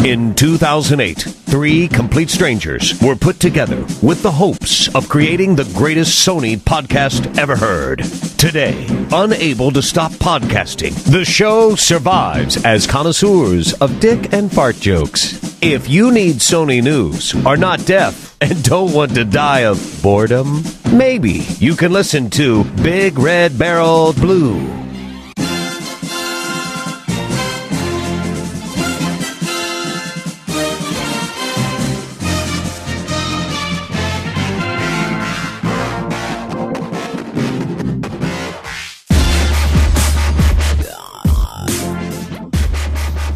In 2008, three complete strangers were put together with the hopes of creating the greatest Sony podcast ever heard. Today, unable to stop podcasting, the show survives as connoisseurs of dick and fart jokes. If you need Sony news, are not deaf, and don't want to die of boredom, maybe you can listen to BigRedBarel Blu.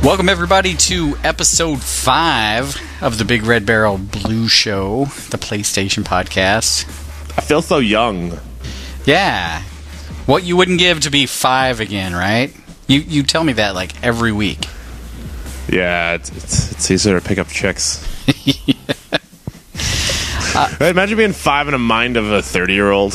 Welcome, everybody, to episode 5 of the BigRedBarel Blu Show, the PlayStation podcast. I feel so young. Yeah. What you wouldn't give to be 5 again, right? You tell me that, like, every week. Yeah, it's easier to pick up chicks. Imagine being 5 in the mind of a 30-year-old.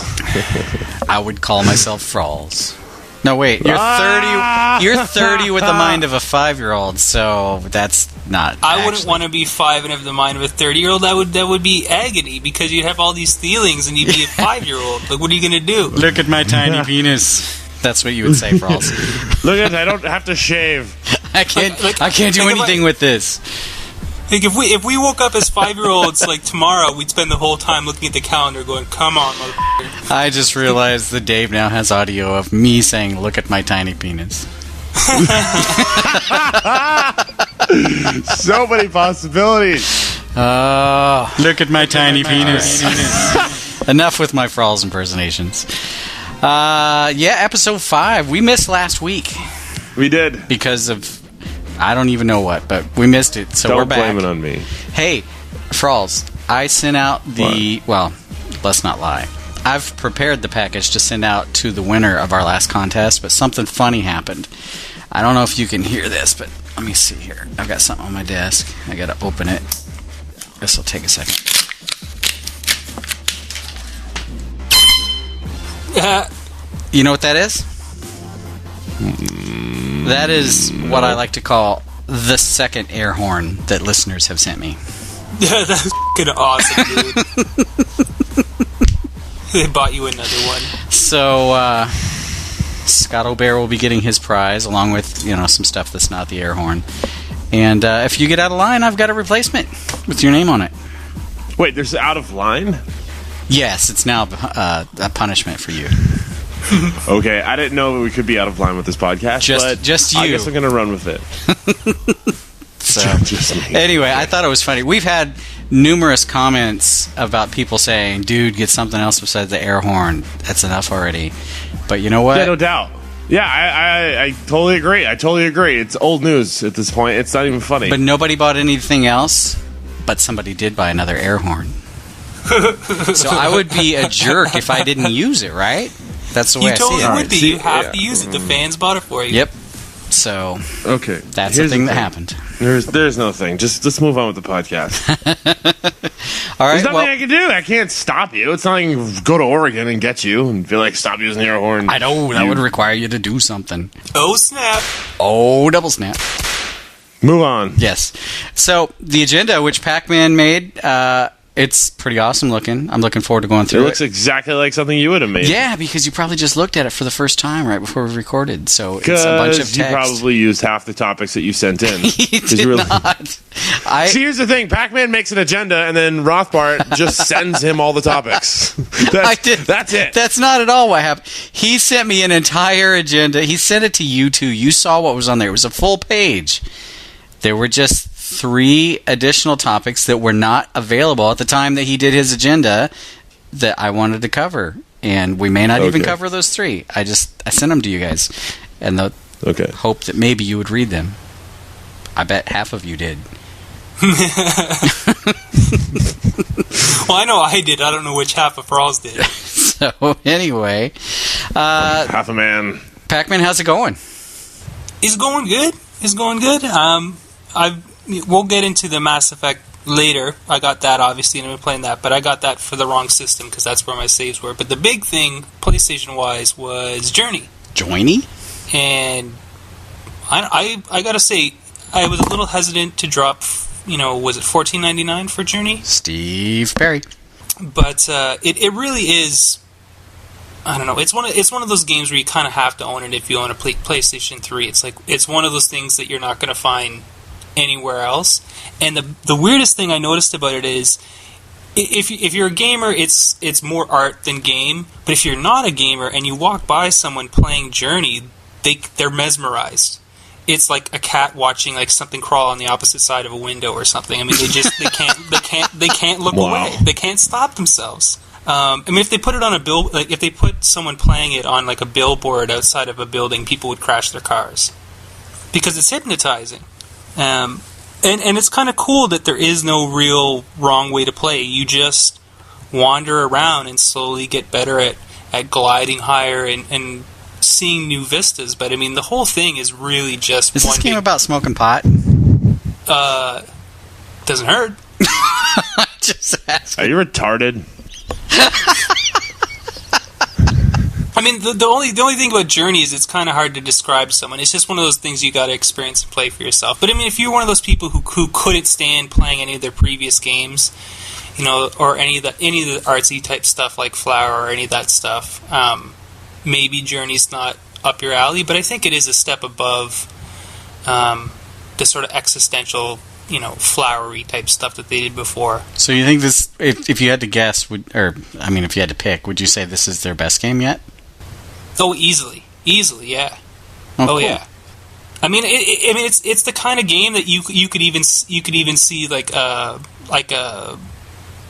I would call myself Frawlz. No, wait, you're 30. You're 30 with the mind of a 5-year-old, so that's not. I wouldn't want to be 5 and have the mind of a 30-year-old. That would be agony because you'd have all these feelings and you'd be a 5-year-old. Like, what are you gonna do? Look at my tiny penis. That's what you would say, Frawlz. Look at, I don't have to shave. I can't do anything with this. Like, if we woke up as 5-year-olds like tomorrow, we'd spend the whole time looking at the calendar, going, "Come on, motherfucker." I just realized that Dave now has audio of me saying, "Look at my tiny penis." So many possibilities. Look at my tiny penis. Enough with my Frawlz impersonations. Yeah, episode 5. We missed last week. We did. Because of, I don't even know what, but we missed it, so we're back. Don't blame it on me. Hey, Frawlz, I sent out the... What? Well, let's not lie. I've prepared the package to send out to the winner of our last contest, but something funny happened. I don't know if you can hear this, but let me see here. I've got something on my desk. I gotta open it. This will take a second. You know what that is? That is what I like to call the second air horn that listeners have sent me. Yeah, that's f***ing awesome, dude. They bought you another one. So, Scott O'Bear will be getting his prize, along with, some stuff that's not the air horn. And if you get out of line, I've got a replacement with your name on it. Wait, there's out of line? Yes, it's now a punishment for you. Okay, I didn't know we could be out of line with this podcast, but just you. I guess I'm going to run with it. Anyway, I thought it was funny. We've had numerous comments about people saying, "Dude, get something else besides the air horn. That's enough already." But you know what? Yeah, no doubt. Yeah, I totally agree. It's old news at this point. It's not even funny. But nobody bought anything else, but somebody did buy another air horn. So I would be a jerk if I didn't use it, right? That's the way I see it. You totally would be. You have to use it. The fans bought it for you. Yep. So, okay, that's the thing that happened. There's no thing. Just move on with the podcast. All right. There's nothing I can do. I can't stop you. It's not like I can go to Oregon and get you and be like, stop using the air horn. I know. That would require you to do something. Oh, snap. Oh, double snap. Move on. Yes. So, the agenda, which PacMan made, it's pretty awesome looking. I'm looking forward to going through it. It looks exactly like something you would have made. Yeah, because you probably just looked at it for the first time right before we recorded. So it's a bunch of text. You probably used half the topics that you sent in. He did not. See, here's the thing. PacMan makes an agenda, and then Rothbart just sends him all the topics. That's it. That's not at all what happened. He sent me an entire agenda. He sent it to you, too. You saw what was on there. It was a full page. There were just 3 additional topics that were not available at the time that he did his agenda that I wanted to cover, and we may not even cover those 3. I sent them to you guys, and the hope that maybe you would read them. I bet half of you did. Well, I know I did. I don't know which half of Frawlz did. So anyway, half a man. PacMan, how's it going? It's going good. We'll get into the Mass Effect later. I got that, obviously, and I've been playing that, but I got that for the wrong system because that's where my saves were. But the big thing, PlayStation-wise, was Journey. Journey? And I gotta say, I was a little hesitant to drop, was it $14.99 for Journey? Steve Perry. But it really is. I don't know. It's one of those games where you kind of have to own it if you own a PlayStation 3. It's like it's one of those things that you're not going to find anywhere else. And the weirdest thing I noticed about it is, if you're a gamer, it's more art than game. But if you're not a gamer and you walk by someone playing Journey, they're mesmerized. It's like a cat watching like something crawl on the opposite side of a window or something. I mean, they can't look away. They can't stop themselves. I mean, if they put it on if they put someone playing it on like a billboard outside of a building, people would crash their cars because it's hypnotizing. And it's kind of cool that there is no real wrong way to play. You just wander around and slowly get better at gliding higher and seeing new vistas. But I mean, the whole thing is really just. Is this game about smoking pot? Doesn't hurt. Just asking. Are you retarded? I mean, the only thing about Journey is it's kind of hard to describe to someone. It's just one of those things you got to experience and play for yourself. But I mean, if you're one of those people who couldn't stand playing any of their previous games, or any of the artsy type stuff like Flower or any of that stuff, maybe Journey's not up your alley. But I think it is a step above the sort of existential, flowery type stuff that they did before. So you think this, if you had to guess, if you had to pick, would you say this is their best game yet? Oh, easily, yeah. Oh, cool. Yeah. I mean, it's the kind of game that you could even see like a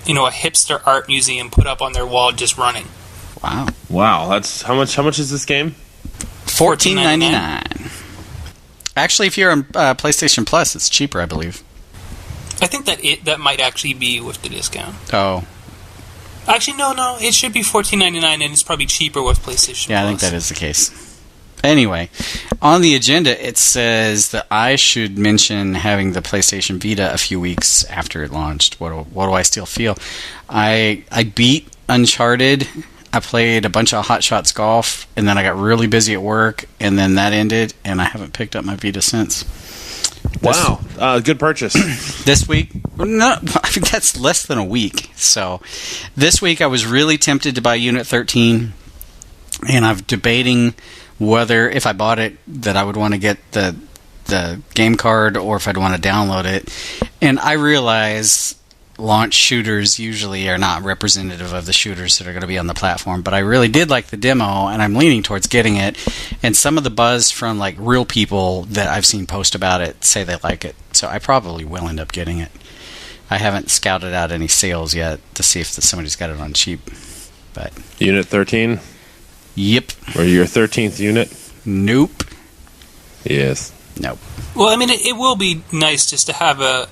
hipster art museum put up on their wall just running. Wow, that's how much is this game? $14.99. Actually, if you're on PlayStation Plus, it's cheaper, I believe. I think that might actually be with the discount. Oh. Actually, no, it should be $14.99, and it's probably cheaper with PlayStation Plus. Yeah, I think that is the case. Anyway, on the agenda, it says that I should mention having the PlayStation Vita a few weeks after it launched. What do I still feel? I beat Uncharted. I played a bunch of Hot Shots Golf, and then I got really busy at work, and then that ended, and I haven't picked up my Vita since. Wow, good purchase. This week, no, I think that's less than a week. So, this week I was really tempted to buy Unit 13, and I'm debating whether, if I bought it, that I would want to get the game card or if I'd want to download it. And I realize launch shooters usually are not representative of the shooters that are going to be on the platform, but I really did like the demo, and I'm leaning towards getting it. And some of the buzz from like real people that I've seen post about it say they like it, so I probably will end up getting it. I haven't scouted out any sales yet to see if somebody's got it on cheap. But Unit 13? Yep. Or your 13th unit? Nope. Yes. Nope. Well, I mean, it will be nice just to have a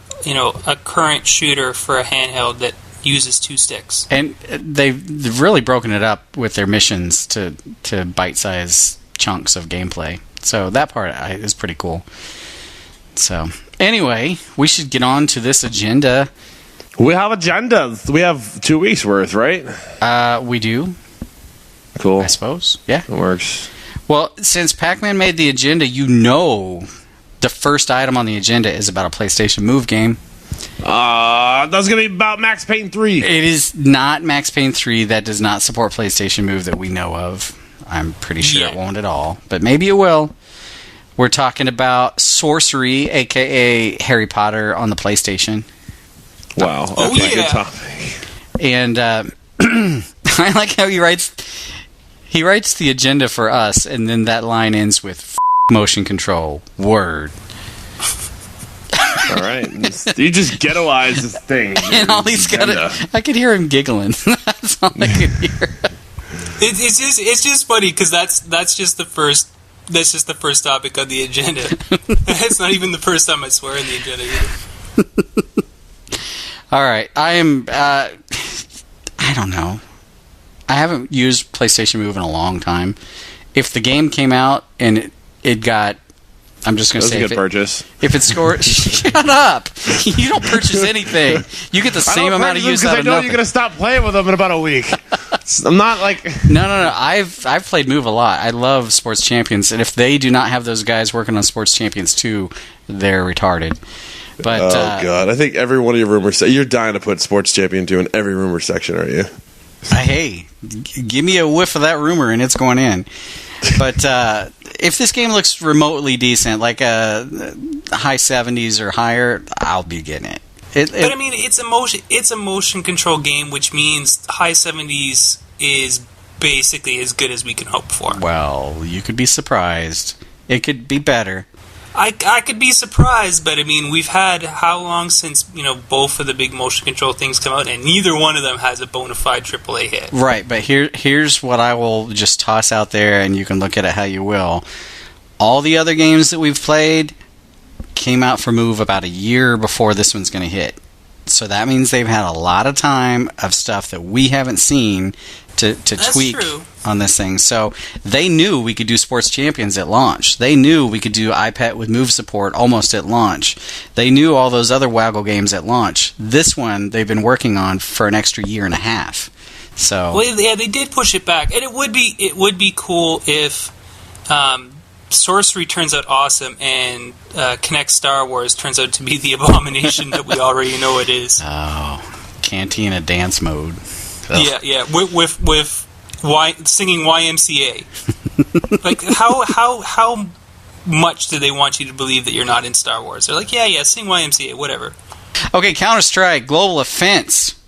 current shooter for a handheld that uses two sticks. And they've really broken it up with their missions to bite-sized chunks of gameplay. So that part is pretty cool. So anyway, we should get on to this agenda. We have agendas. We have 2 weeks worth, right? We do. Cool. I suppose. Yeah. It works. Well, since PacMan made the agenda, the first item on the agenda is about a PlayStation Move game. That's going to be about Max Payne 3. It is not Max Payne 3. That does not support PlayStation Move that we know of. I'm pretty sure it won't at all, but maybe it will. We're talking about Sorcery, a.k.a. Harry Potter, on the PlayStation. Wow. That's a good topic. And I like how he writes the agenda for us, and then that line ends with motion control. Word. All right. You just ghettoize this thing. And all he's got I could hear him giggling. That's all I could hear. It's just funny because that's just the first topic on the agenda. It's not even the first time I swear in the agenda either. All right. I don't know. I haven't used PlayStation Move in a long time. If the game came out and it got, I'm just going to say, it was a good purchase. If it scored, shut up! You don't purchase anything. You get the same amount of use out of nothing. I know you're going to stop playing with them in about a week. I'm not like... No. I've played Move a lot. I love Sports Champions, and if they do not have those guys working on Sports Champions 2, they're retarded. But, God, I think every one of your rumors... You're dying to put Sports Champion 2 in every rumor section, are you? Hey, give me a whiff of that rumor and it's going in. But if this game looks remotely decent, like high 70s or higher, I'll be getting it. But I mean, it's a motion control game, which means high 70s is basically as good as we can hope for. Well, you could be surprised. It could be better. I could be surprised, but I mean, we've had how long since both of the big motion control things come out, and neither one of them has a bona fide AAA hit. Right, but here's what I will just toss out there, and you can look at it how you will. All the other games that we've played came out for Move about a year before this one's going to hit. So that means they've had a lot of time of stuff that we haven't seen to tweak on this thing. So they knew we could do Sports Champions at launch. They knew we could do iPad with Move support almost at launch. They knew all those other Waggle games at launch. This one they've been working on for an extra year and a half. So yeah, they did push it back, and it would be cool if Sorcery turns out awesome and Connect Star Wars turns out to be the abomination that we already know it is. Oh, Cantina dance mode. Ugh. Yeah, with singing YMCA. Like how much do they want you to believe that you're not in Star Wars? They're like, yeah, sing YMCA, whatever. Okay, Counter-Strike, Global Offense.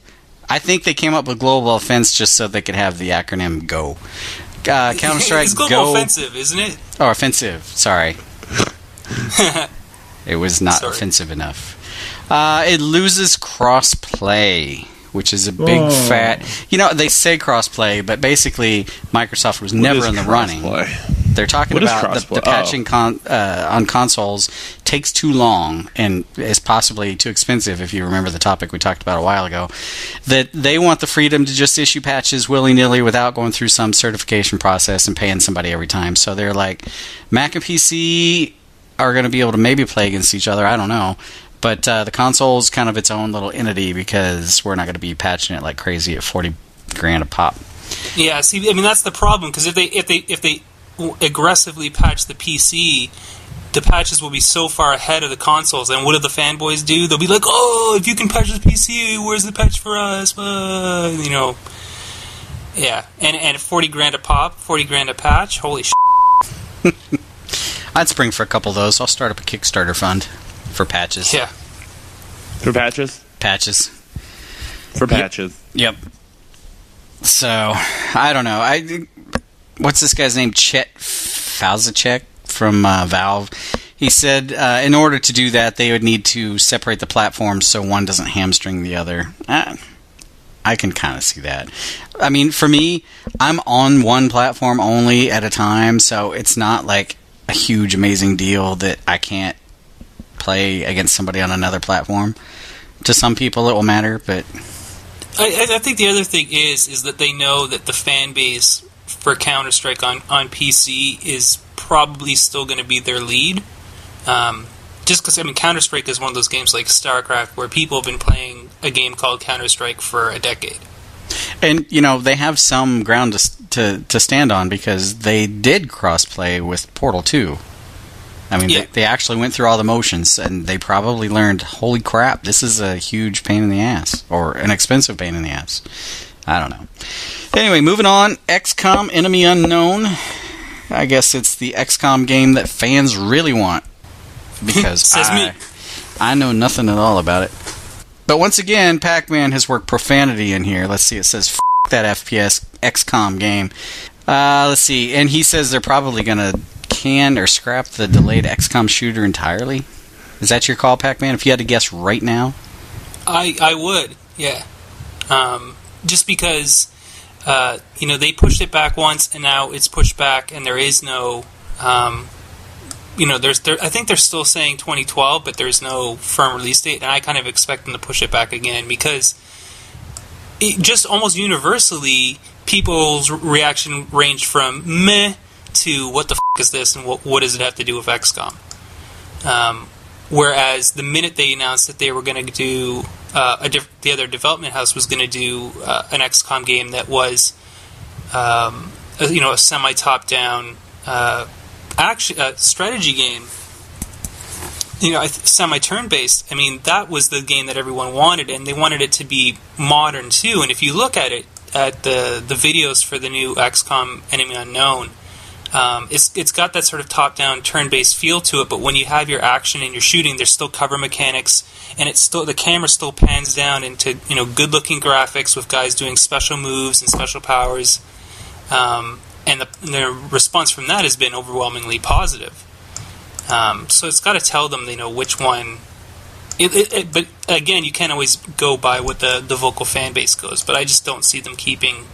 I think they came up with Global Offense just so they could have the acronym GO. Counter-Strike it's Global Go. Offensive, isn't it? Oh, offensive. Sorry. It was not offensive enough. It loses cross-play, which is a big fat... they say cross-play, but basically Microsoft was never in the running. They're talking about the patching on consoles takes too long and is possibly too expensive, if you remember the topic we talked about a while ago, that they want the freedom to just issue patches willy-nilly without going through some certification process and paying somebody every time. So they're like, Mac and PC are going to be able to maybe play against each other, I don't know. But the console's kind of its own little entity because we're not going to be patching it like crazy at $40,000 a pop. Yeah, see, I mean that's the problem because if they aggressively patch the PC, the patches will be so far ahead of the consoles. And what do the fanboys do? They'll be like, "Oh, if you can patch the PC, where's the patch for us?" Yeah, and $40,000 a pop, $40,000 a patch. Holy shit! I'd spring for a couple of those. I'll start up a Kickstarter fund for patches. Yeah, for patches. Patches. For patches. Yep. So I don't know. What's this guy's name? Chet Fawcett from Valve. He said in order to do that, they would need to separate the platforms so one doesn't hamstring the other. I can kind of see that. I mean, for me, I'm on one platform only at a time, so it's not like a huge, amazing deal that I can't play against somebody on another platform. To some people, it will matter, but I think the other thing is that they know that the fan base for Counter-Strike on PC is probably still going to be their lead. Just because, I mean, Counter-Strike is one of those games like StarCraft where people have been playing a game called Counter-Strike for a decade. And, they have some ground to stand on because they did cross-play with Portal 2. I mean, they actually went through all the motions, and they probably learned, holy crap, this is a huge pain in the ass, or an expensive pain in the ass. I don't know. Anyway, moving on. XCOM Enemy Unknown. I guess it's the XCOM game that fans really want. Because I know nothing at all about it. But once again, PacMan has worked profanity in here. Let's see, it says, F*** that FPS XCOM game. Let's see, and he says they're probably going to can or scrap the delayed XCOM shooter entirely. Is that your call, PacMan, if you had to guess right now? I would, yeah. Just because, they pushed it back once, and now it's pushed back, and there is no, I think they're still saying 2012, but there's no firm release date, and I kind of expect them to push it back again, because it just almost universally, people's reaction ranged from meh to what the f*** is this, and what does it have to do with XCOM? Whereas the minute they announced that they were going to do the other development house was going to do an XCOM game that was a semi top down strategy game. Semi turn based. I mean, that was the game that everyone wanted, and they wanted it to be modern too. And if you look at it, at the videos for the new XCOM Enemy Unknown, it's got that sort of top down turn based feel to it. But when you have your action and your shooting, there's still cover mechanics, and the camera still pans down into good looking graphics with guys doing special moves and special powers. And the response from that has been overwhelmingly positive. So it's got to tell them, which one. But again, you can't always go by what the vocal fan base goes. But I just don't see them keeping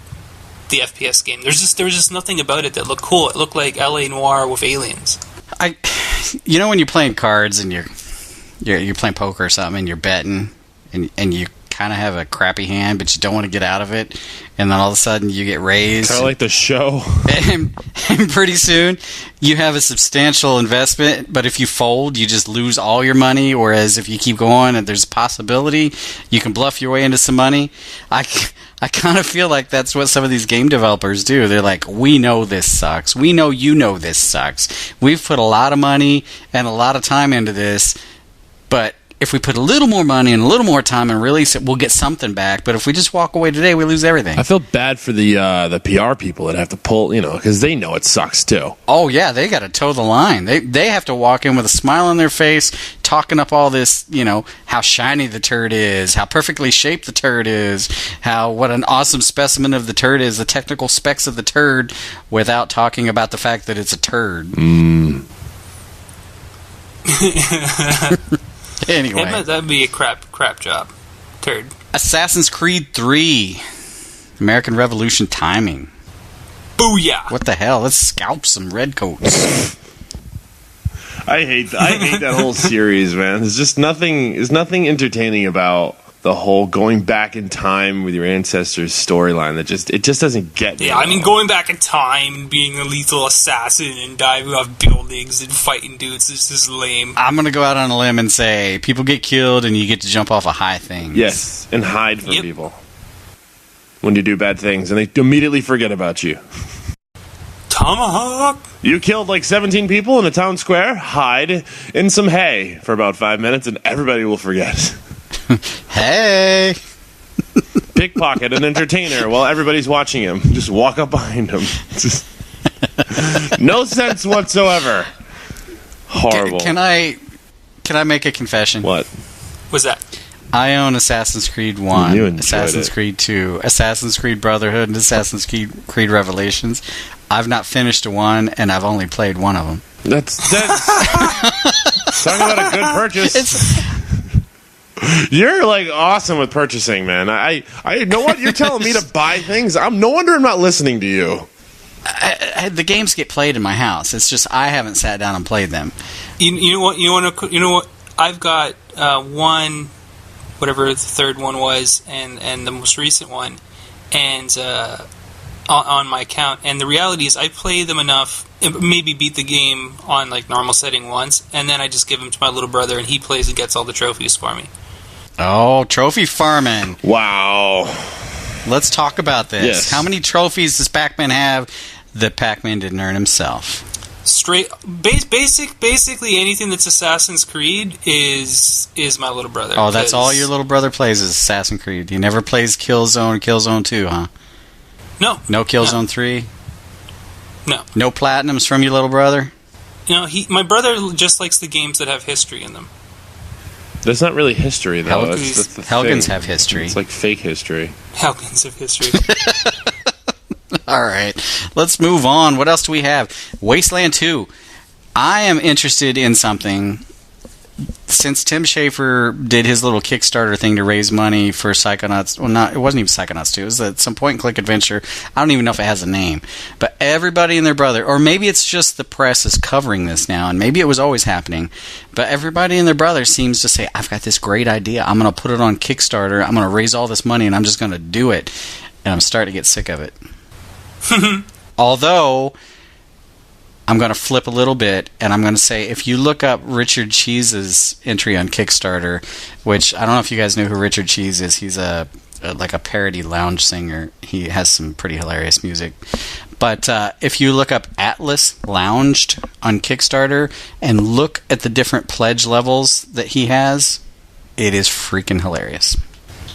the FPS game. There was just nothing about it that looked cool. It looked like LA Noire with aliens. When you're playing cards and you're playing poker or something and you're betting and you kind of have a crappy hand, but you don't want to get out of it, and then all of a sudden you get raised. Kind of like the show. And pretty soon you have a substantial investment, but if you fold, you just lose all your money, whereas if you keep going and there's a possibility, you can bluff your way into some money. I kind of feel like that's what some of these game developers do. They're like, we know this sucks. We know this sucks. We've put a lot of money and a lot of time into this, but if we put a little more money and a little more time and release it, we'll get something back. But if we just walk away today, we lose everything. I feel bad for the PR people that have to pull, because they know it sucks too. Oh, yeah, they got to toe the line. They have to walk in with a smile on their face, talking up all this, how shiny the turd is, how perfectly shaped the turd is, what an awesome specimen of the turd is, the technical specs of the turd, without talking about the fact that it's a turd. Anyway, that'd be a crap job. Turd. Assassin's Creed 3, American Revolution timing. Booyah! What the hell? Let's scalp some redcoats. I hate that whole series, man. There's just nothing. There's nothing entertaining about the whole going back in time with your ancestors storyline. It just doesn't get me. Yeah, I mean, going back in time and being a lethal assassin and diving off buildings and fighting dudes is just lame. I'm gonna go out on a limb and say people get killed and you get to jump off of high things. Yes, and hide from people when you do bad things, and they immediately forget about you. Tomahawk! You killed like 17 people in a town square. Hide in some hay for about 5 minutes, and everybody will forget. Hey! Pickpocket an entertainer while everybody's watching him. Just walk up behind him. No sense whatsoever. Horrible. Can I make a confession? What? What's that? I own Assassin's Creed 1, You enjoyed Assassin's it. Creed 2, Assassin's Creed Brotherhood, and Assassin's Creed Revelations. I've not finished one, and I've only played one of them. That's talking about a good purchase. You're like awesome with purchasing, man. I know what you're telling me to buy things. No wonder I'm not listening to you. The games get played in my house. It's just I haven't sat down and played them. You know what? I've got one, whatever the third one was, and the most recent one, and on my account. And the reality is, I play them enough, maybe beat the game on like normal setting once, and then I just give them to my little brother, and he plays and gets all the trophies for me. Oh, trophy farming! Wow. Let's talk about this. Yes. How many trophies does PacMan have that PacMan didn't earn himself? Basically anything that's Assassin's Creed is my little brother. Oh, that's all your little brother plays is Assassin's Creed. He never plays Killzone or Killzone 2, huh? No. No Killzone 3? No. No Platinums from your little brother? My brother just likes the games that have history in them. That's not really history, though. That's the Helgans thing. have history. It's like fake history. Helgans have history. All right, let's move on. What else do we have? Wasteland 2. I am interested in something. Since Tim Schafer did his little Kickstarter thing to raise money for Psychonauts, it wasn't even Psychonauts 2, it was some point-and-click adventure. I don't even know if it has a name. But everybody and their brother, or maybe it's just the press is covering this now, and maybe it was always happening, but everybody and their brother seems to say, I've got this great idea. I'm going to put it on Kickstarter. I'm going to raise all this money, and I'm just going to do it. And I'm starting to get sick of it. Although I'm going to flip a little bit, and I'm going to say, if you look up Richard Cheese's entry on Kickstarter, which I don't know if you guys know who Richard Cheese is. He's a like a parody lounge singer. He has some pretty hilarious music. But if you look up Atlas Lounged on Kickstarter and look at the different pledge levels that he has, it is freaking hilarious.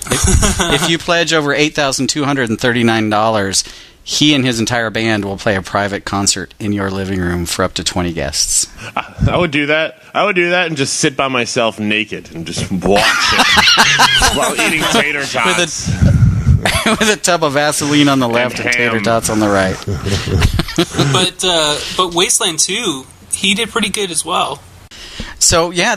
If you pledge over $8,239, he and his entire band will play a private concert in your living room for up to 20 guests. I would do that. I would do that and just sit by myself naked and just watch it while eating tater tots. With a tub of Vaseline on the left and tater tots on the right. But Wasteland 2, he did pretty good as well. So, yeah,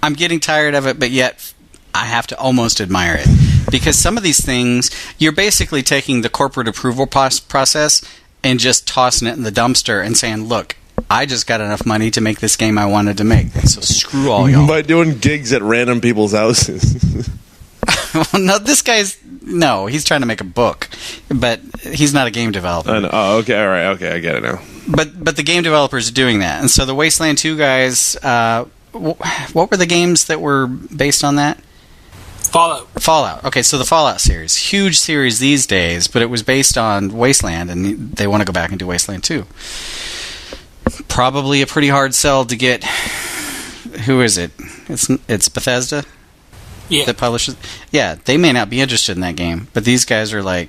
I'm getting tired of it, but yet I have to almost admire it. Because some of these things, you're basically taking the corporate approval process and just tossing it in the dumpster and saying, look, I just got enough money to make this game I wanted to make. So screw all y'all. By doing gigs at random people's houses. Well, no, he's trying to make a book. But he's not a game developer. Oh, okay, all right, okay, I get it now. But the game developers are doing that. And so the Wasteland 2 guys, what were the games that were based on that? Fallout. Okay, so the Fallout series. Huge series these days, but it was based on Wasteland, and they want to go back and do Wasteland 2. Probably a pretty hard sell to get. Who is it? It's Bethesda? Yeah. That publishes. Yeah, they may not be interested in that game, but these guys are like,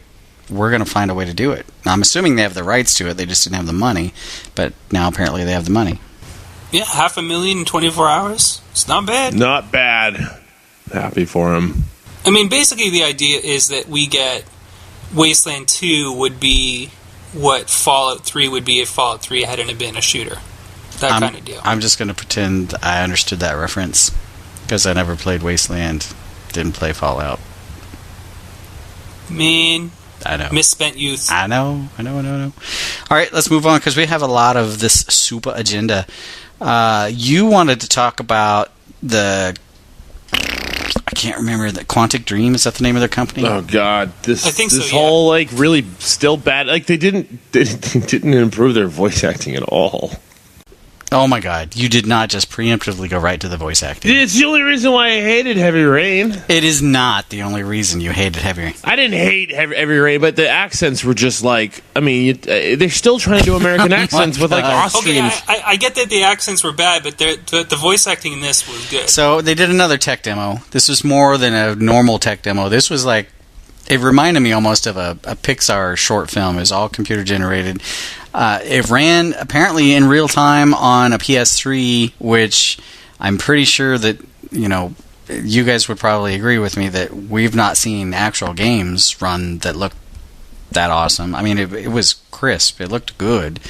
we're going to find a way to do it. Now, I'm assuming they have the rights to it, they just didn't have the money, but now apparently they have the money. Yeah, $500,000 in 24 hours. It's not bad. Not bad. Happy for him. I mean, basically the idea is that we get Wasteland 2 would be what Fallout 3 would be if Fallout 3 hadn't been a shooter. That kind of deal. I'm just going to pretend I understood that reference because I never played Wasteland, didn't play Fallout. Man, I know. Misspent youth. I know. All right, let's move on because we have a lot of this super agenda. You wanted to talk about I can't remember, the Quantic Dream, is that the name of their company? Oh God, I think this so, whole like really still bad. Like they didn't improve their voice acting at all. Oh my God, you did not just preemptively go right to the voice acting. It's the only reason why I hated Heavy Rain. It is not the only reason you hated Heavy Rain. I didn't hate Heavy Rain, but the accents were just like, I mean, they're still trying to do American accents with like Austrian. Okay, I get that the accents were bad, but the voice acting in this was good. So they did another tech demo. This was more than a normal tech demo. This was like, it reminded me almost of a Pixar short film. It was all computer generated. It ran apparently in real time on a PS3, which I'm pretty sure that, you guys would probably agree with me that we've not seen actual games run that look that awesome. I mean, it was crisp. It looked good.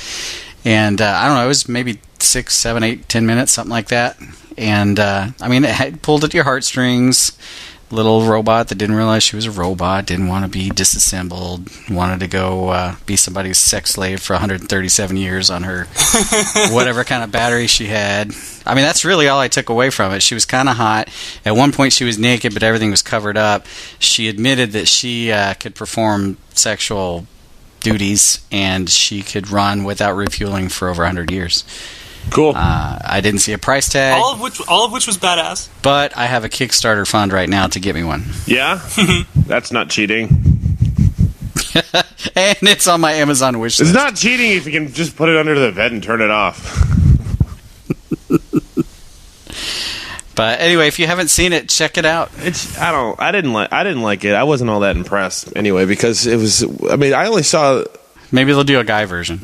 And I don't know, it was maybe 6, 7, 8, 10 minutes, something like that. And I mean, it pulled at your heartstrings. Little robot that didn't realize she was a robot, didn't want to be disassembled, wanted to go be somebody's sex slave for 137 years on her whatever kind of battery she had. I mean, that's really all I took away from it. She was kind of hot. At one point she was naked, but everything was covered up. She admitted that she could perform sexual duties, and she could run without refueling for over 100 years. Cool. I didn't see a price tag. All of which was badass. But I have a Kickstarter fund right now to get me one. Yeah? That's not cheating. And it's on my Amazon wish list. It's not cheating if you can just put it under the bed and turn it off. But anyway, if you haven't seen it, check it out. I didn't like it. I wasn't all that impressed anyway because it was. I mean, I only saw. Maybe they'll do a guy version.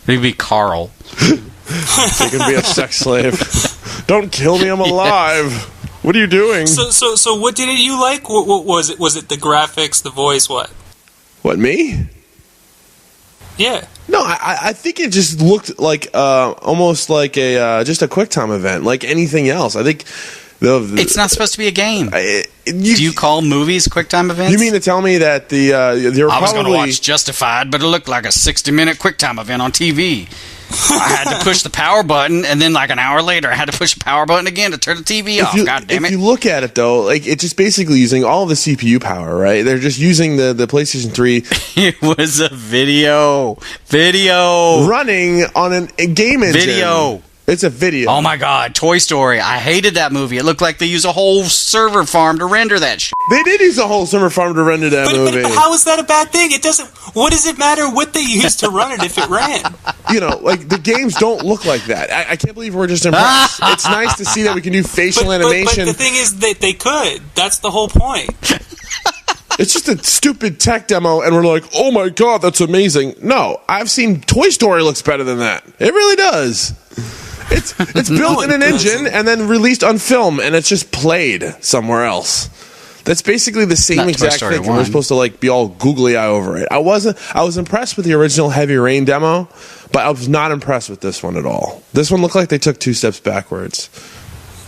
Maybe Carl. He can be a sex slave. Don't kill me, I'm alive. What are you doing? So what did you like? What was it? Was it the graphics, the voice, what? What, me? Yeah. No, I think it just looked like almost like just a QuickTime event, like anything else. I think it's not supposed to be a game. Do you call movies QuickTime events? You mean to tell me that I was going to watch Justified, but it looked like a 60-minute QuickTime event on TV. I had to push the power button, and then like an hour later, I had to push the power button again to turn the TV off. God damn it! If you look at it though, like it's just basically using all the CPU power, right? They're just using the PlayStation 3. It was a video running on a game engine. It's a video. Oh my God, Toy Story. I hated that movie. It looked like they used a whole server farm to render that shit. They did use a whole server farm to render that movie. But how is that a bad thing? It doesn't. What does it matter what they used to run it if it ran? You know, like, the games don't look like that. I can't believe we're just impressed. It's nice to see that we can do facial animation. But the thing is that they could. That's the whole point. It's just a stupid tech demo, and we're like, oh my God, that's amazing. No, I've seen Toy Story looks better than that. It really does. It's built in an engine and then released on film, and it's just played somewhere else. That's basically the same exact thing. We're supposed to like be all googly eye over it. I was impressed with the original Heavy Rain demo, but I was not impressed with this one at all. This one looked like they took 2 steps backwards.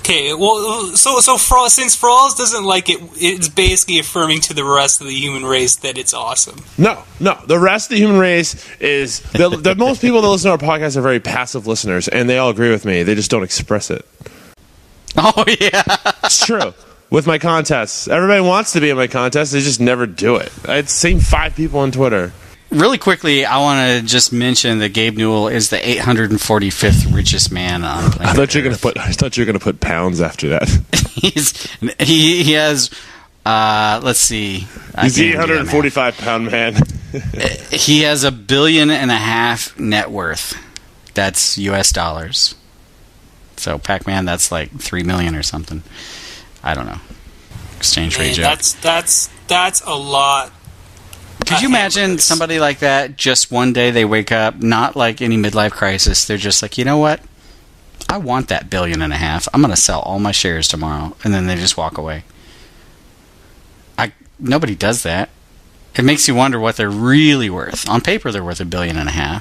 Okay, well, so since Frawlz doesn't like it, it's basically affirming to the rest of the human race that it's awesome. No. The rest of the human race is... the most people that listen to our podcast are very passive listeners, and they all agree with me. They just don't express it. Oh, yeah. It's true. With my contests. Everybody wants to be in my contest. They just never do it. I'd seen 5 people on Twitter. Really quickly, I want to just mention that Gabe Newell is the 845th richest man on planet I thought you were going to put pounds after that. he has let's see. He's the 845-pound man. He has $1.5 billion net worth. That's US dollars. So PacMan, that's like $3 million or something. I don't know. Exchange rate joke. That's a lot. Could you imagine somebody like that, just one day they wake up, not like any midlife crisis, they're just like, you know what? I want that $1.5 billion. I'm going to sell all my shares tomorrow. And then they just walk away. Nobody does that. It makes you wonder what they're really worth. On paper, they're worth $1.5 billion. I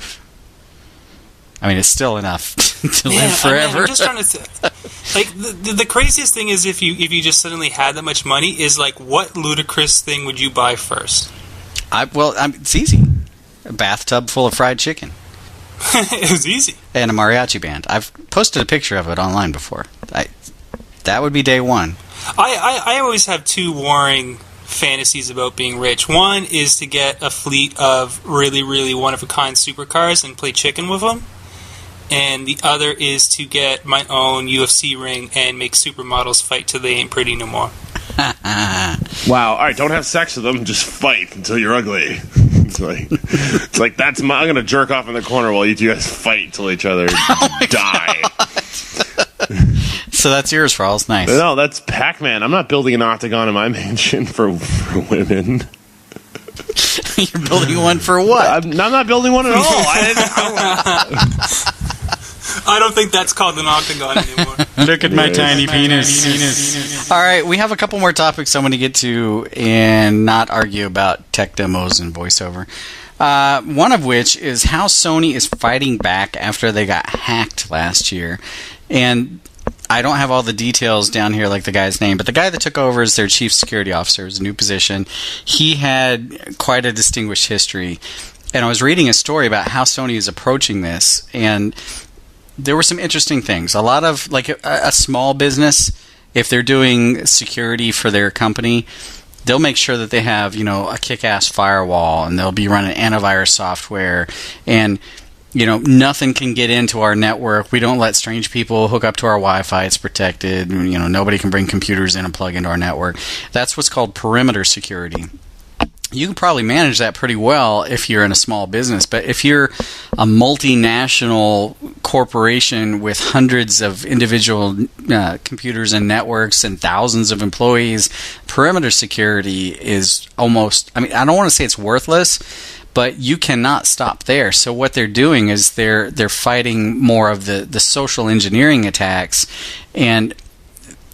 mean, it's still enough to live forever. I'm just trying to like the craziest thing is if you just suddenly had that much money is like what ludicrous thing would you buy first? It's easy. A bathtub full of fried chicken. It was easy. And a mariachi band. I've posted a picture of it online before. That would be day one. I always have 2 warring fantasies about being rich. One is to get a fleet of really, really one-of-a-kind supercars and play chicken with them. And the other is to get my own UFC ring and make supermodels fight till they ain't pretty no more. Wow. All right, don't have sex with them. Just fight until you're ugly. It's like I'm going to jerk off in the corner while you 2 guys fight till each other die. So that's yours, Frawlz. Nice. No, that's PacMan. I'm not building an octagon in my mansion for women. You're building one for what? I'm not building one at all. I don't think that's called an octagon anymore. Look at my tiny penis. All right, we have a couple more topics I want to get to and not argue about tech demos and voiceover. One of which is how Sony is fighting back after they got hacked last year. And I don't have all the details down here, like the guy's name, but the guy that took over as their chief security officer, is a new position. He had quite a distinguished history. And I was reading a story about how Sony is approaching this, and there were some interesting things. A lot of, like, a small business, if they're doing security for their company, they'll make sure that they have, a kick-ass firewall, and they'll be running antivirus software, and nothing can get into our network. We don't let strange people hook up to our Wi-Fi. It's protected. Nobody can bring computers in and plug into our network. That's what's called perimeter security. You can probably manage that pretty well if you're in a small business, but if you're a multinational corporation with hundreds of individual computers and networks and thousands of employees, perimeter security is almost, I don't want to say it's worthless, but you cannot stop there. So what they're doing is they're fighting more of the social engineering attacks, and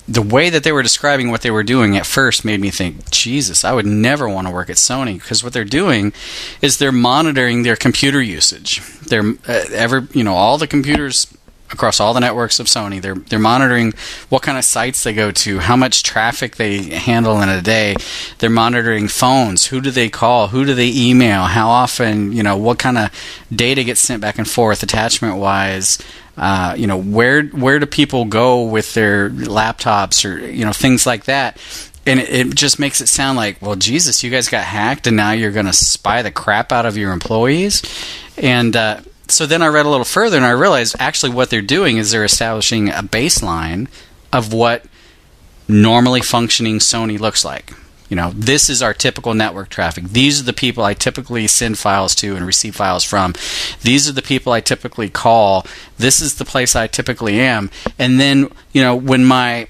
the way that they were describing what they were doing at first made me think, Jesus, I would never want to work at Sony, because what they're doing is they're monitoring their computer usage. They're all the computers across all the networks of Sony. They're monitoring what kind of sites they go to, how much traffic they handle in a day. They're monitoring phones. Who do they call? Who do they email? How often? What kind of data gets sent back and forth, attachment wise. Where do people go with their laptops or things like that. And it just makes it sound like, well, Jesus, you guys got hacked and now you're going to spy the crap out of your employees. And So then I read a little further, and I realized actually what they're doing is they're establishing a baseline of what normally functioning Sony looks like. You know, this is our typical network traffic. These are the people I typically send files to and receive files from. These are the people I typically call. This is the place I typically am. And then, you know, when my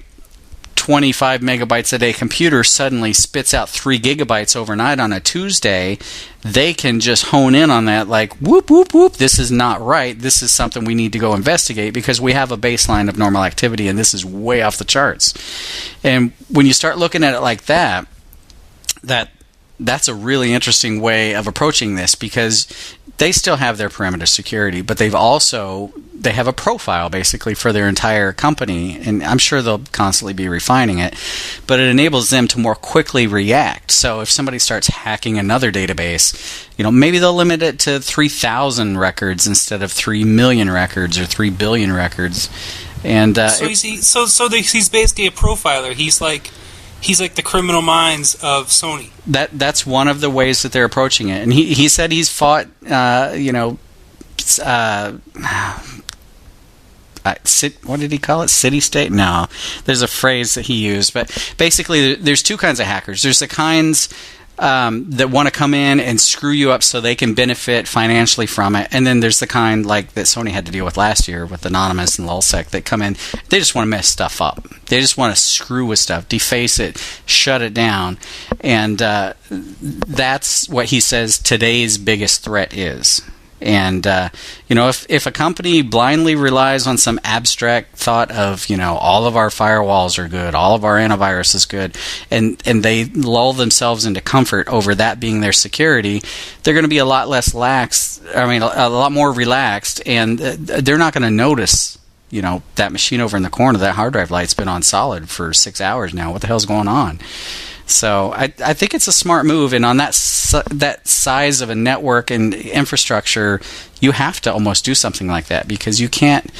25 megabytes a day computer suddenly spits out 3 gigabytes overnight on a Tuesday, they can just hone in on that like, whoop, whoop, whoop, this is not right. This is something we need to go investigate because we have a baseline of normal activity and this is way off the charts. And when you start looking at it like that, that's a really interesting way of approaching this because they still have their perimeter security, but they have a profile basically for their entire company, and I'm sure they'll constantly be refining it, but it enables them to more quickly react. So if somebody starts hacking another database, you know, maybe they'll limit it to 3,000 records instead of 3 million records or 3 billion records. And he's basically a profiler. He's like the Criminal Minds of Sony. That's one of the ways that they're approaching it. And he said he's fought, what did he call it? City state? No, there's a phrase that he used. But basically, there's two kinds of hackers. There's the kinds that want to come in and screw you up so they can benefit financially from it. And then there's the kind like that Sony had to deal with last year with Anonymous and Lulzsec that come in. They just want to mess stuff up. They just want to screw with stuff, deface it, shut it down. And that's what he says today's biggest threat is. And, if a company blindly relies on some abstract thought of, all of our firewalls are good, all of our antivirus is good, and they lull themselves into comfort over that being their security, they're going to be a lot less a lot more relaxed, and they're not going to notice, that machine over in the corner, that hard drive light's been on solid for 6 hours now. What the hell's going on? So I think it's a smart move, and on that size of a network and infrastructure, you have to almost do something like that because you can't.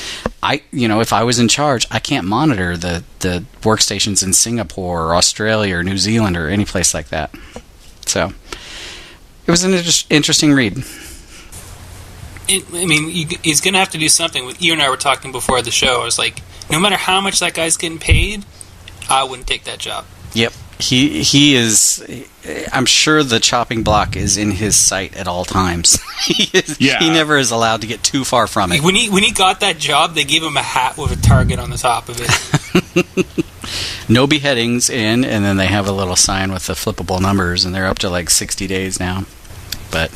If I was in charge, I can't monitor the workstations in Singapore or Australia or New Zealand or any place like that. So it was an interesting read. He's going to have to do something. You and I were talking before the show. I was like, no matter how much that guy's getting paid, I wouldn't take that job. Yep. He is. I'm sure the chopping block is in his sight at all times. He never is allowed to get too far from it. When he got that job, they gave him a hat with a target on the top of it. No beheadings in, and then they have a little sign with the flippable numbers, and they're up to like 60 days now. But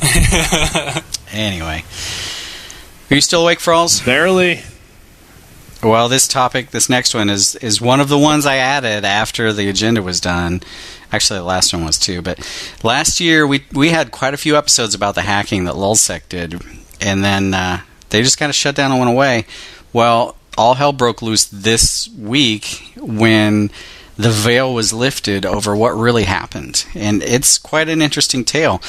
anyway, are you still awake, Frawlz? Barely. Well, this next one is one of the ones I added after the agenda was done. Actually, the last one was too. But last year, we had quite a few episodes about the hacking that Lulzsec did. And then they just kind of shut down and went away. Well, all hell broke loose this week when the veil was lifted over what really happened. And it's quite an interesting tale.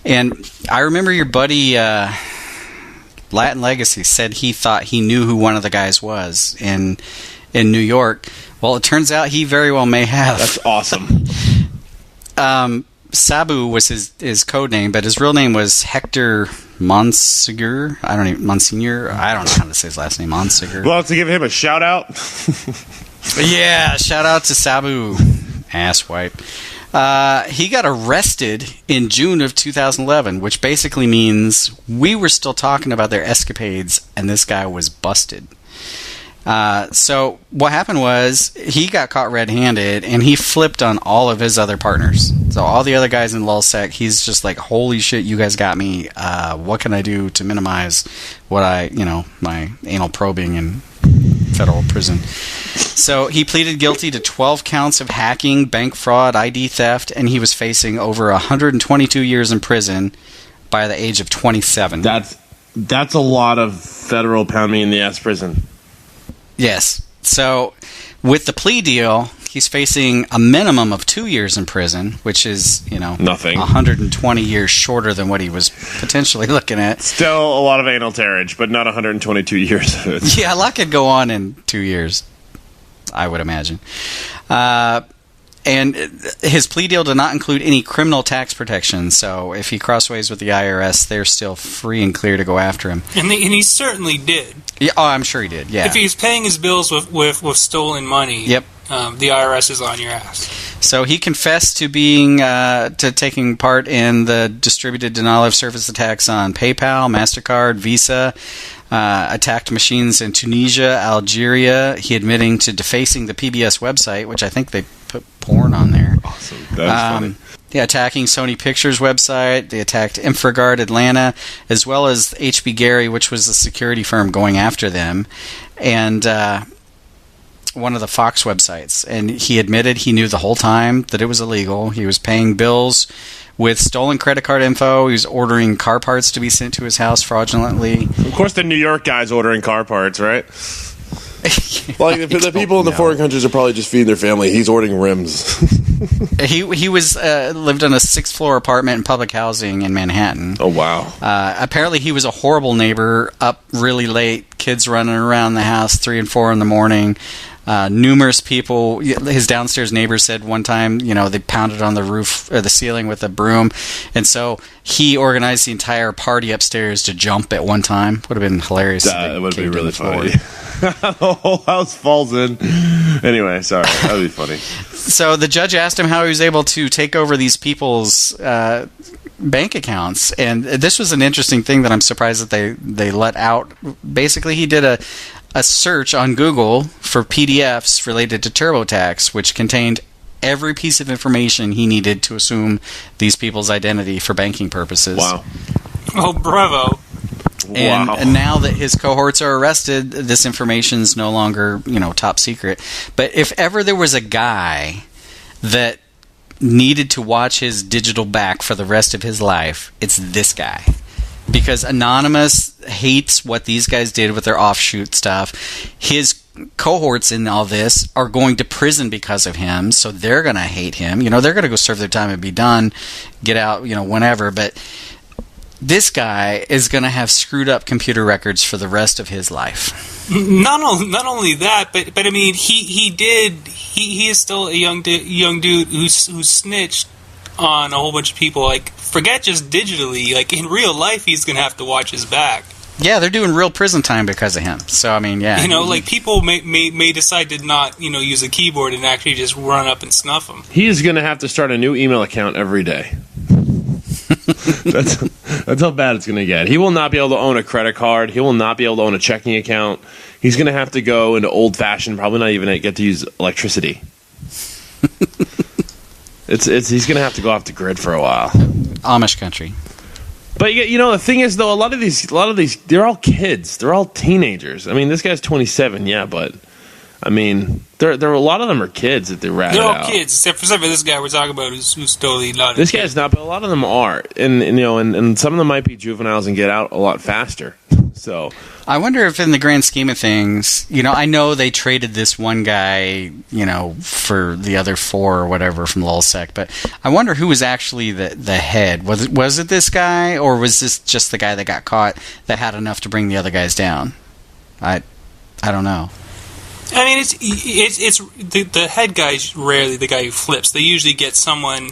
And I remember your buddy... Latin Legacy said he thought he knew who one of the guys was in New York. Well, it turns out he very well may have. That's awesome. Sabu was his code name, but his real name was Hector Monsignor. I don't know how to say his last name. Monsignor. Well, to give him a shout out. Yeah, shout out to Sabu. Asswipe. He got arrested in June of 2011, which basically means we were still talking about their escapades, and this guy was busted. So what happened was he got caught red-handed, and he flipped on all of his other partners. So all the other guys in Lulzsec, he's just like, holy shit, you guys got me. What can I do to minimize what my anal probing in federal prison? So he pleaded guilty to 12 counts of hacking, bank fraud, ID theft, and he was facing over 122 years in prison by the age of 27. That's a lot of federal pound me in the ass prison. Yes. So with the plea deal, he's facing a minimum of 2 years in prison, which is, nothing. 120 years shorter than what he was potentially looking at. Still a lot of anal terrage, but not 122 years of it. Yeah, a lot could go on in 2 years, I would imagine. And his plea deal did not include any criminal tax protection, so if he crossways with the IRS, they're still free and clear to go after him. And he certainly did. Yeah, I'm sure he did, yeah. If he's paying his bills with stolen money, yep. The IRS is on your ass. So he confessed to taking part in the distributed denial of service attacks on PayPal, MasterCard, Visa, attacked machines in Tunisia, Algeria. He admitting to defacing the PBS website, which I think they put porn on there. Awesome. That's funny. Yeah, attacking Sony Pictures website. They attacked InfraGard Atlanta, as well as HB Gary, which was the security firm going after them, and one of the Fox websites. And he admitted he knew the whole time that it was illegal. He was paying bills with stolen credit card info. He was ordering car parts to be sent to his house fraudulently. Of course, the New York guy's ordering car parts, right? Like the people in the foreign countries are probably just feeding their family. He's ordering rims. He was lived in a 6th floor apartment in public housing in Manhattan. Oh wow! Apparently, he was a horrible neighbor. Up really late, kids running around the house 3 and 4 in the morning. Numerous people. His downstairs neighbor said one time, they pounded on the roof or the ceiling with a broom, and so he organized the entire party upstairs to jump at one time. Would have been hilarious. That would be really funny. The whole house falls in. Anyway, sorry, that would be funny. So the judge asked him how he was able to take over these people's bank accounts, and this was an interesting thing that I'm surprised that they let out. Basically, he did a search on Google for PDFs related to TurboTax, which contained every piece of information he needed to assume these people's identity for banking purposes. Wow. Oh, bravo. And now that his cohorts are arrested, this information is no longer, top secret. But if ever there was a guy that needed to watch his digital back for the rest of his life, it's this guy. Because Anonymous hates what these guys did with their offshoot stuff. His cohorts in all this are going to prison because of him, so they're going to hate him. They're going to go serve their time and be done, get out, whenever. But this guy is going to have screwed up computer records for the rest of his life. Not only that, but I mean, he is still a young dude who snitched on a whole bunch of people. Like, forget just digitally. Like, in real life, he's going to have to watch his back. Yeah, they're doing real prison time because of him. So, I mean, yeah. Like, people may decide to not, use a keyboard and actually just run up and snuff him. He is going to have to start a new email account every day. That's how bad it's going to get. He will not be able to own a credit card. He will not be able to own a checking account. He's going to have to go into old-fashioned, probably not even get to use electricity. He's going to have to go off the grid for a while. Amish country. But the thing is, though, a lot of these, they're all kids. They're all teenagers. I mean, this guy's 27, yeah, but I mean, there are a lot of them are kids that they're ratted out. They're all kids, except for this guy we're talking about who's totally not. This guy's not, but a lot of them are, and some of them might be juveniles and get out a lot faster. So I wonder if, in the grand scheme of things, I know they traded this one guy, for the other 4 or whatever from LulzSec, but I wonder who was actually the head. Was it this guy, or was this just the guy that got caught that had enough to bring the other guys down? I don't know. I mean, it's the head guy's rarely the guy who flips. They usually get someone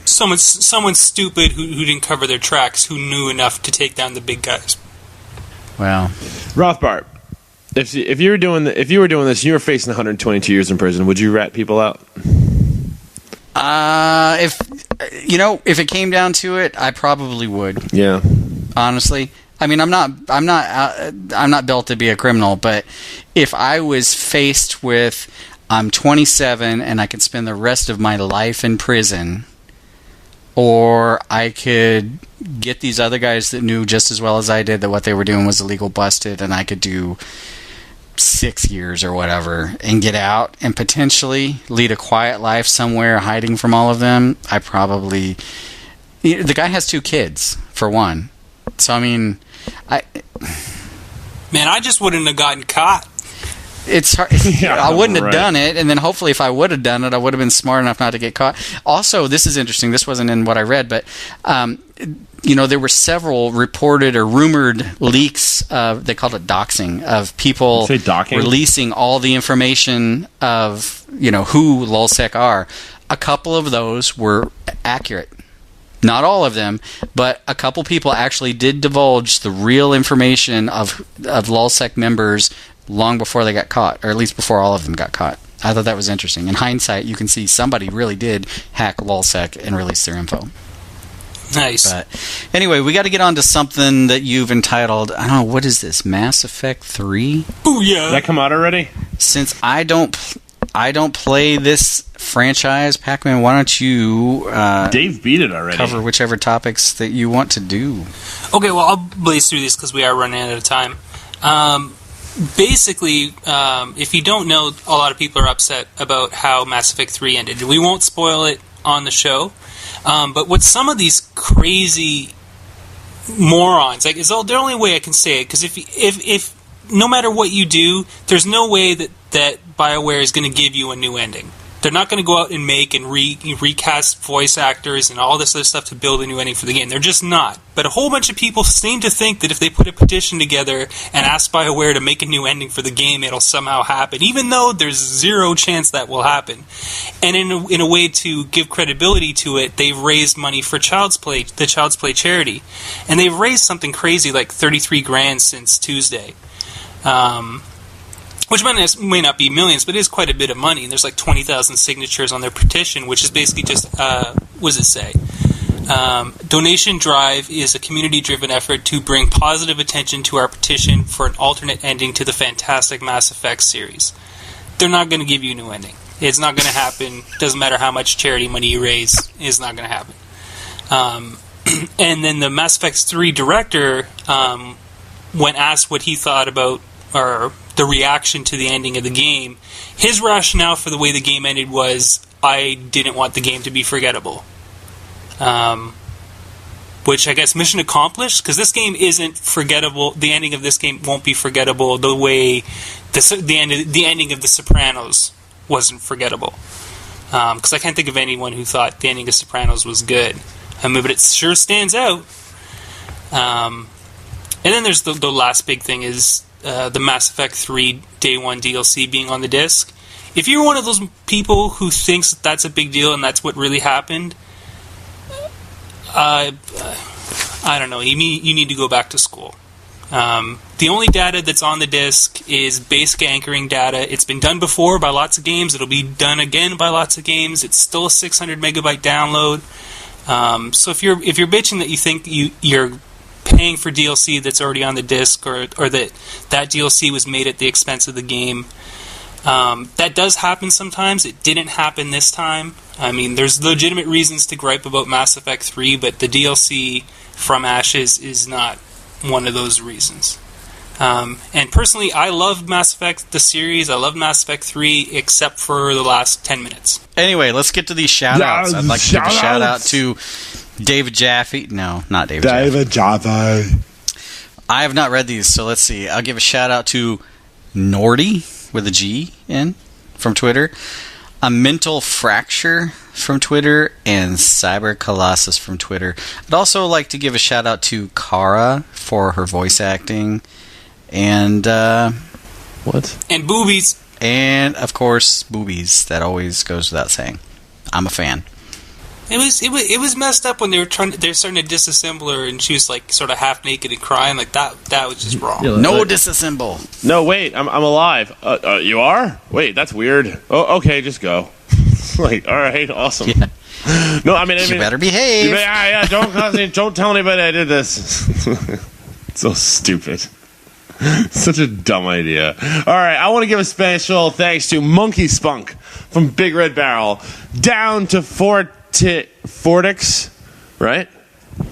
stupid who didn't cover their tracks, who knew enough to take down the big guys. Well, Rothbart, if you were doing this, and you were facing 122 years in prison, would you rat people out? If it came down to it, I probably would. Yeah. Honestly, I mean, I'm not built to be a criminal, but if I was faced with, I'm 27 and I could spend the rest of my life in prison, or I could get these other guys that knew just as well as I did that what they were doing was illegal, busted, and I could do 6 years or whatever and get out and potentially lead a quiet life somewhere hiding from all of them, I probably... The guy has 2 kids, for one. So, I mean... Man, I just wouldn't have gotten caught. It's hard. I wouldn't have done it, and then hopefully if I would have done it, I would have been smart enough not to get caught. Also, this is interesting. This wasn't in what I read, but there were several reported or rumored leaks of, they called it doxing, of people releasing all the information of who LulzSec are a couple of those were accurate. Not all of them, but a couple people actually did divulge the real information of LulzSec members long before they got caught, or at least before all of them got caught. I thought that was interesting. In hindsight, you can see somebody really did hack LulzSec and release their info. Nice. But anyway, we got to get on to something that you've entitled, I don't know, what is this, Mass Effect 3? Ooh, yeah. Did that come out already? Since I don't play this franchise, PacMan, why don't you Dave beat it already. Cover whichever topics that you want to do. Okay, well, I'll blaze through this because we are running out of time. Basically, if you don't know, a lot of people are upset about how Mass Effect 3 ended. We won't spoil it on the show, but with some of these crazy morons, like, it's the only way I can say it, because if no matter what you do, there's no way that BioWare is going to give you a new ending. They're not going to go out and make and recast voice actors and all this other stuff to build a new ending for the game. They're just not. But a whole bunch of people seem to think that if they put a petition together and ask BioWare to make a new ending for the game, it'll somehow happen, even though there's zero chance that will happen. And in a way to give credibility to it, they've raised money for Child's Play, the Child's Play charity. And they've raised something crazy like $33,000 since Tuesday. Which may not be millions, but it is quite a bit of money. And there's like 20,000 signatures on their petition, which is basically just, what does it say? Donation Drive is a community-driven effort to bring positive attention to our petition for an alternate ending to the fantastic Mass Effect series. They're not going to give you a new ending. It's not going to happen. Doesn't matter how much charity money you raise. It's not going to happen. And then the Mass Effect 3 director, when asked what he thought about, or the reaction to the ending of the game, his rationale for the way the game ended was, I didn't want the game to be forgettable. Which I guess mission accomplished, because this game isn't forgettable. The ending of this game won't be forgettable the way the ending of The Sopranos wasn't forgettable. Because I can't think of anyone who thought the ending of Sopranos was good. But it sure stands out. And then there's the last big thing is the Mass Effect 3 Day 1 DLC being on the disc. If you're one of those people who thinks that's a big deal and that's what really happened, I don't know. You need to go back to school. The only data that's on the disc is basic anchoring data. It's been done before by lots of games. It'll be done again by lots of games. It's still a 600 megabyte download. So if you're bitching that you think you're paying for DLC that's already on the disc, or that DLC was made at the expense of the game, that does happen sometimes. It didn't happen this time. I mean, there's legitimate reasons to gripe about Mass Effect 3, but the DLC from Ashes is not one of those reasons. And personally, I love Mass Effect, the series. I love Mass Effect 3, except for the last 10 minutes. Anyway, let's get to these shout-outs. I'd like to give a shout-out to David Jaffe. No, not David Jaffe. David Jaffe. I have not read these, so let's see. I'll give a shout-out to Nordy, with a G in, from Twitter. A Mental Fracture from Twitter, and Cyber Colossus from Twitter. I'd also like to give a shout out to Kara for her voice acting, and what? And boobies. And of course, boobies. That always goes without saying. I'm a fan. It was messed up when they're starting to disassemble her, and she was like sort of half naked and crying. Like that was just wrong. No disassemble. No, wait, I'm alive. You are? Wait, that's weird. Oh, okay, just go. Like, all right, awesome. Yeah. No, I mean, you better behave. Yeah. Don't tell anybody I did this. It's so stupid. Such a dumb idea. All right, I want to give a special thanks to Monkey Spunk from BigRedBarel, down to Fortix, right?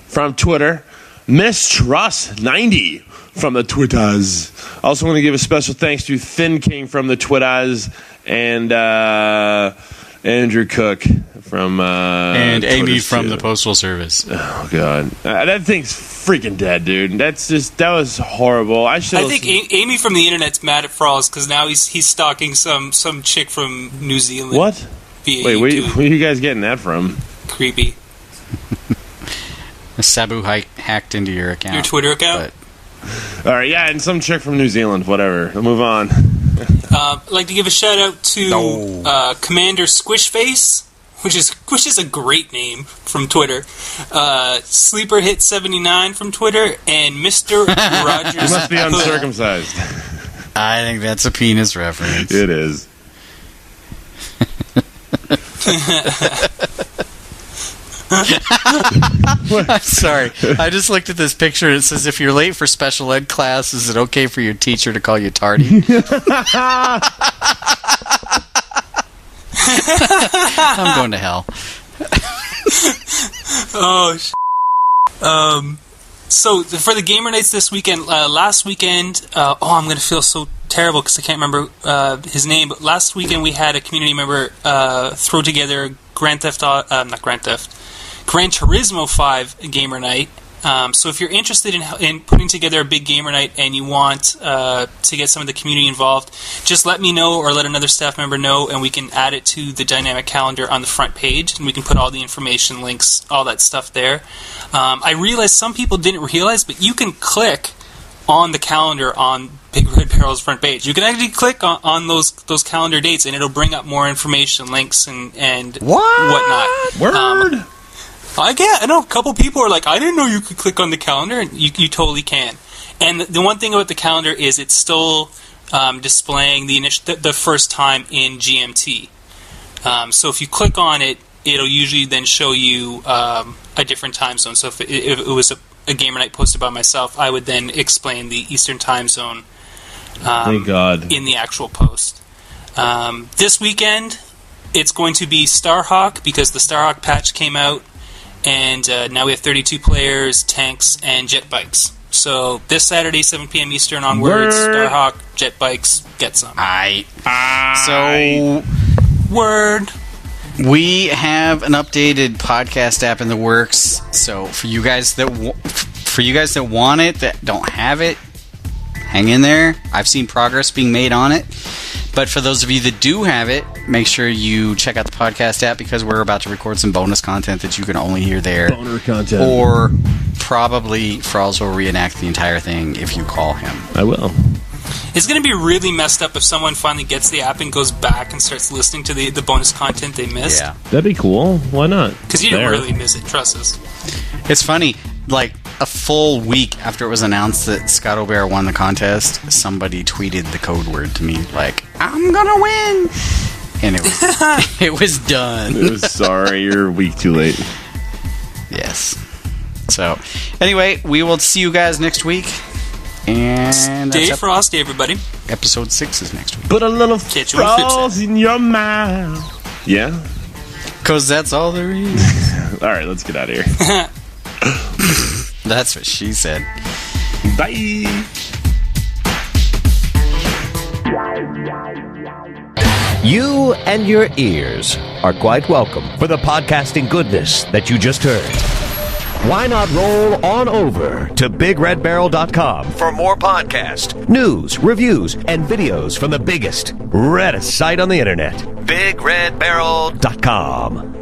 From Twitter. Mistrust90 from the Twitters. Also want to give a special thanks to Thin King from the Twitters, and Andrew Cook from and Twitters Amy from too. the Postal Service. Oh god, that thing's freaking dead, dude. That was horrible. I think Amy from the internet's mad at Frawlz because now he's stalking some chick from New Zealand. What? Wait, where are you guys getting that from? Creepy. Sabu hacked into your account. Your Twitter account? All right, yeah, and some chick from New Zealand, whatever. We'll move on. I'd like to give a shout out to Commander Squishface, which is a great name from Twitter. Sleeper Hit 79 from Twitter, and Mr. Rogers. You must be uncircumcised. I think that's a penis reference. It is. I'm sorry. I just looked at this picture and it says, if you're late for special ed class, is it okay for your teacher to call you tardy? I'm going to hell. Oh, so for the gamer nights this weekend, last weekend, I'm going to feel so terrible because I can't remember his name, but last weekend we had a community member throw together Gran Turismo 5 gamer night. So if you're interested in putting together a big gamer night and you want to get some of the community involved, just let me know or let another staff member know, and we can add it to the dynamic calendar on the front page, and we can put all the information, links, all that stuff there. I realized some people didn't realize, but you can click on the calendar on Big Red Barrel's front page. You can actually click on those calendar dates, and it'll bring up more information, links, and whatnot. Word! I know a couple people are like, I didn't know you could click on the calendar, and you totally can. And the one thing about the calendar is it's still displaying the first time in GMT. So if you click on it, it'll usually then show you a different time zone. So if it was a gamer night posted by myself, I would then explain the Eastern time zone Thank God. in the actual post. This weekend, it's going to be Starhawk, because the Starhawk patch came out. And now we have 32 players, tanks, and jet bikes. So this Saturday, 7 p.m. Eastern onwards, Starhawk, jet bikes, get some. So, word. We have an updated podcast app in the works. So for you guys that want it, that don't have it, hang in there. I've seen progress being made on it. But for those of you that do have it, make sure you check out the podcast app, because we're about to record some bonus content that you can only hear there. Boner content. Or probably Frawlz will reenact the entire thing if you call him. I will. It's going to be really messed up if someone finally gets the app and goes back and starts listening to the bonus content they missed. Yeah. That'd be cool. Why not? Because you didn't really miss it, trust us. It's funny, like a full week after it was announced that Scott O'Bear won the contest, somebody tweeted the code word to me, like, I'm gonna win! And it was done. It was, sorry, you're a week too late. Yes. So, anyway, we will see you guys next week. And Stay frosty, everybody. Episode 6 is next week. Put a little Catch you on frost in your mouth. Yeah? Because that's all there is. All right, let's get out of here. That's what she said. Bye. You and your ears are quite welcome for the podcasting goodness that you just heard. Why not roll on over to BigRedBarel.com for more podcasts, news, reviews, and videos from the biggest, reddest site on the internet, BigRedBarel.com.